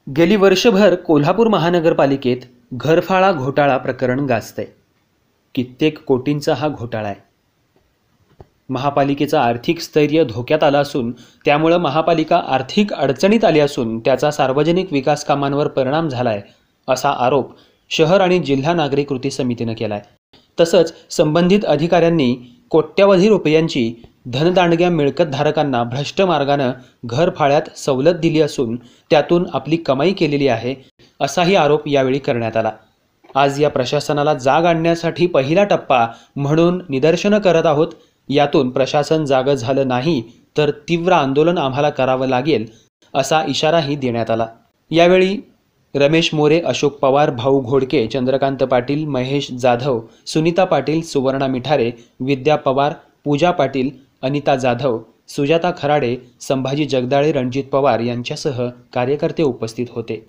गेली वर्षभर कोल्हापूर महानगरपालिकेत घरफाळा घोटाळा प्रकरण गाजतंय। कित्येक कोटींचा हा घोटाळा आहे। महापालिकेचा आर्थिक स्थैर्य धोक्यात आला असून त्यामुळे महापालिका आर्थिक अडचणीत आली असून त्याचा सार्वजनिक विकास कामांवर परिणाम झालाय असा आरोप शहर आणि जिल्हा नागरिक कृती समितीने केलाय। तसंच संबंधित अधिकाऱ्यांनी कोट्यवधी रुपयांची धनदांडग्या मिळकतधारकांना भ्रष्ट मार्गाने घरफाळ्यात सवलत दिली असून त्यातून आपली कमाई केलेली आहे असाही आरोप यावेळी करण्यात आला। आज या प्रशासनाला जाग आणण्यासाठी पहिला टप्पा म्हणून निदर्शनं करत आहोत। यातून प्रशासन जागं झालं नाही तर तीव्र आंदोलन आम्हाला करावं लागेल असा इशाराही देण्यात आला। यावेळी रमेश मोरे, अशोक पवार, भाऊ घोडके, चंद्रकांत पाटील, महेश जाधव, सुनीता पाटील, सुवर्णा मिठारे, विद्या पवार, पूजा पाटील, अनिता जाधव, सुजाता खराडे, संभाजी जगदाळे, रणजित पवार यांच्यासह कार्यकर्ते उपस्थित होते।